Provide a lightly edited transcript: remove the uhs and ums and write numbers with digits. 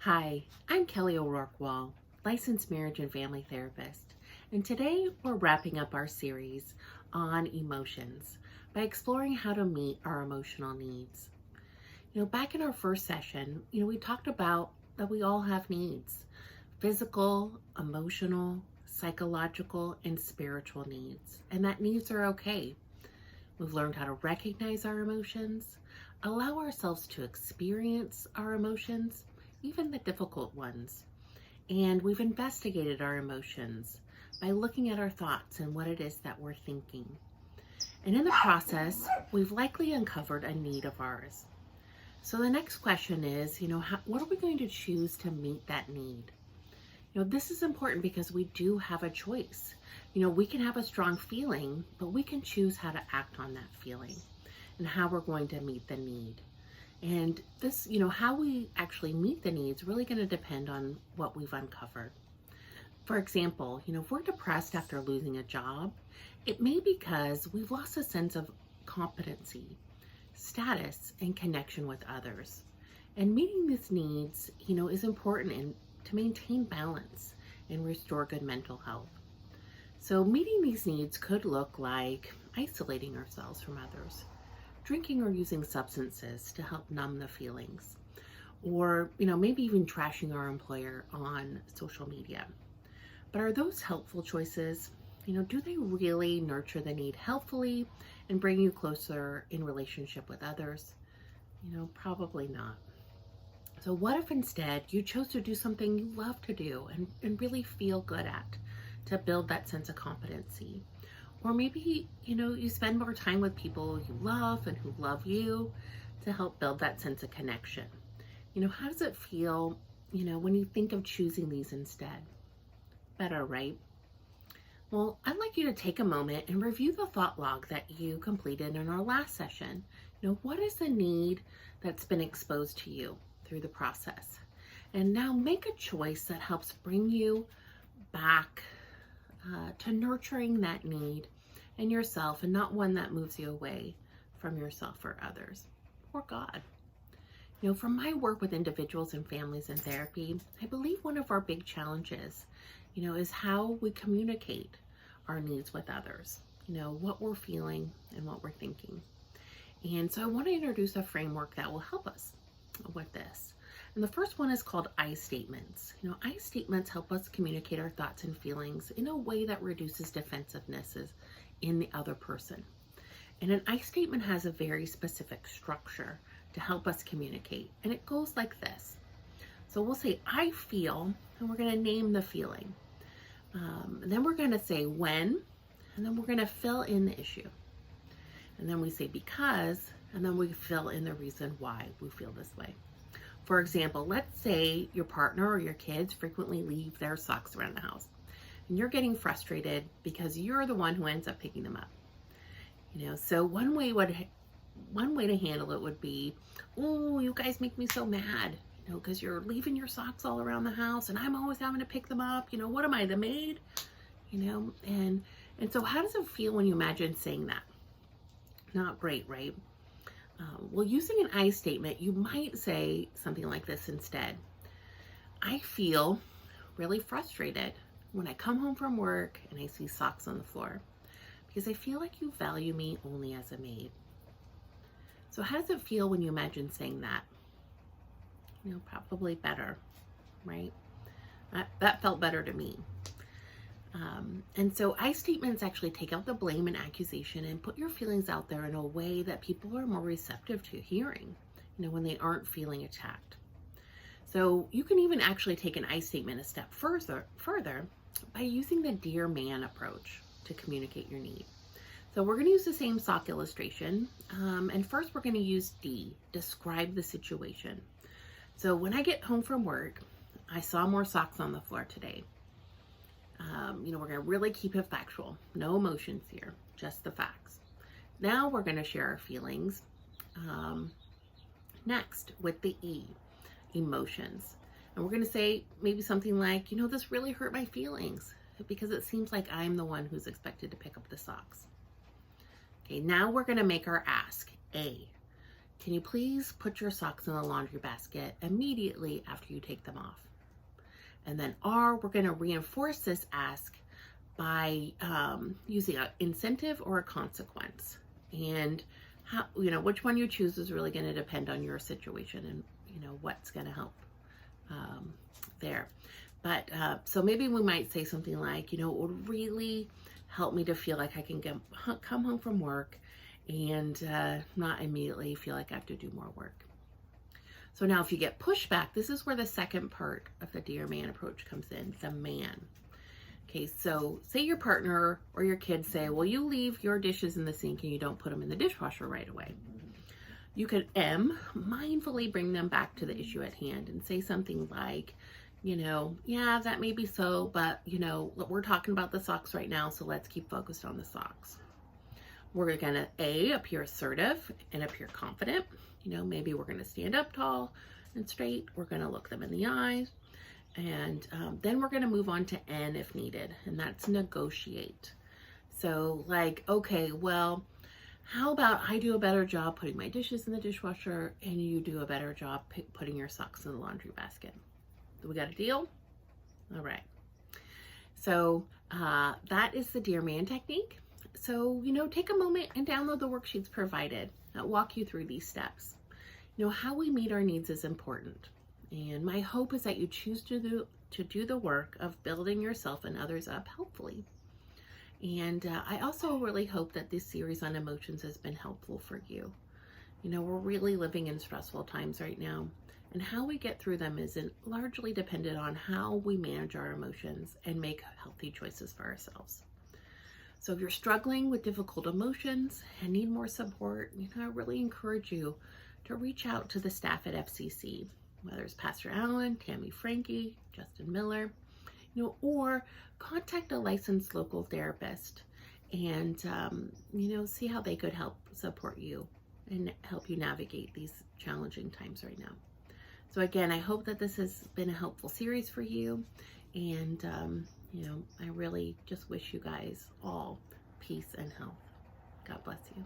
Hi, I'm Kelly O'Rourke Wall, licensed marriage and family therapist, and today we're wrapping up our series on emotions by exploring how to meet our emotional needs. Back in our first session, we talked about that we all have needs: physical, emotional, psychological, and spiritual needs, and that needs are okay. We've learned how to recognize our emotions, allow ourselves to experience our emotions, even the difficult ones. And we've investigated our emotions by looking at our thoughts and what it is that we're thinking. And in the process, we've likely uncovered a need of ours. So the next question is, what are we going to choose to meet that need? This is important because we do have a choice. We can have a strong feeling, but we can choose how to act on that feeling and how we're going to meet the need. And this, how we actually meet the needs is really going to depend on what we've uncovered. For example, if we're depressed after losing a job, it may be because we've lost a sense of competency, status, and connection with others. And meeting these needs, is important to maintain balance and restore good mental health. So meeting these needs could look like isolating ourselves from others, drinking or using substances to help numb the feelings, or maybe even trashing our employer on social media. But are those helpful choices? Do they really nurture the need healthfully and bring you closer in relationship with others? Probably not. So what if instead you chose to do something you love to do and really feel good at, to build that sense of competency? Or maybe, you spend more time with people you love and who love you to help build that sense of connection. How does it feel, when you think of choosing these instead? Better, right? Well, I'd like you to take a moment and review the thought log that you completed in our last session. What is the need that's been exposed to you through the process? And now make a choice that helps bring you back to nurturing that need in yourself, and not one that moves you away from yourself or others or God. From my work with individuals and families in therapy, I believe one of our big challenges, is how we communicate our needs with others, what we're feeling and what we're thinking. And so I want to introduce a framework that will help us with this. And the first one is called I statements. I statements help us communicate our thoughts and feelings in a way that reduces defensiveness in the other person. And an I statement has a very specific structure to help us communicate. And it goes like this. So we'll say, I feel, and we're going to name the feeling. And then we're going to say when, and then we're going to fill in the issue. And then we say because, and then we fill in the reason why we feel this way. For example, let's say your partner or your kids frequently leave their socks around the house, and you're getting frustrated because you're the one who ends up picking them up. So one way to handle it would be, oh, you guys make me so mad, because you're leaving your socks all around the house, and I'm always having to pick them up. What am I, the maid? And so how does it feel when you imagine saying that? Not great, right? Well, using an I statement, you might say something like this instead. I feel really frustrated when I come home from work and I see socks on the floor, because I feel like you value me only as a maid. So how does it feel when you imagine saying that? Probably better, right? That felt better to me. And so I statements actually take out the blame and accusation and put your feelings out there in a way that people are more receptive to hearing, when they aren't feeling attacked. So you can even actually take an I statement a step further by using the dear man approach to communicate your need. So we're going to use the same sock illustration. And first we're going to use D, describe the situation. So when I get home from work, I saw more socks on the floor today. We're going to really keep it factual. No emotions here, just the facts. Now we're going to share our feelings. Next, with the E, emotions. And we're going to say maybe something like, this really hurt my feelings because it seems like I'm the one who's expected to pick up the socks. Okay, now we're going to make our ask, A. can you please put your socks in the laundry basket immediately after you take them off? And then R, we're going to reinforce this ask by using an incentive or a consequence. And how, which one you choose is really going to depend on your situation and, what's going to help there. But so maybe we might say something like, it would really help me to feel like I can come home from work and not immediately feel like I have to do more work. So now if you get pushback, this is where the second part of the dear man approach comes in, the man. Okay, so say your partner or your kids say, well, you leave your dishes in the sink and you don't put them in the dishwasher right away. You could mindfully bring them back to the issue at hand and say something like, yeah, that may be so, but, we're talking about the socks right now, so let's keep focused on the socks. We're going to appear assertive and appear confident. Maybe we're going to stand up tall and straight. We're going to look them in the eyes. And then we're going to move on to N if needed, and that's negotiate. So like, okay, well, how about I do a better job putting my dishes in the dishwasher and you do a better job putting your socks in the laundry basket? Do we got a deal? All right. So that is the Dear Man technique. So, take a moment and download the worksheets provided that walk you through these steps. How we meet our needs is important. And my hope is that you choose to do the work of building yourself and others up helpfully. And I also really hope that this series on emotions has been helpful for you. We're really living in stressful times right now, and how we get through them is largely dependent on how we manage our emotions and make healthy choices for ourselves. So if you're struggling with difficult emotions and need more support, I really encourage you to reach out to the staff at FCC, whether it's Pastor Allen, Tammy Frankie, Justin Miller, or contact a licensed local therapist and, see how they could help support you and help you navigate these challenging times right now. So again, I hope that this has been a helpful series for you. And, I really just wish you guys all peace and health. God bless you.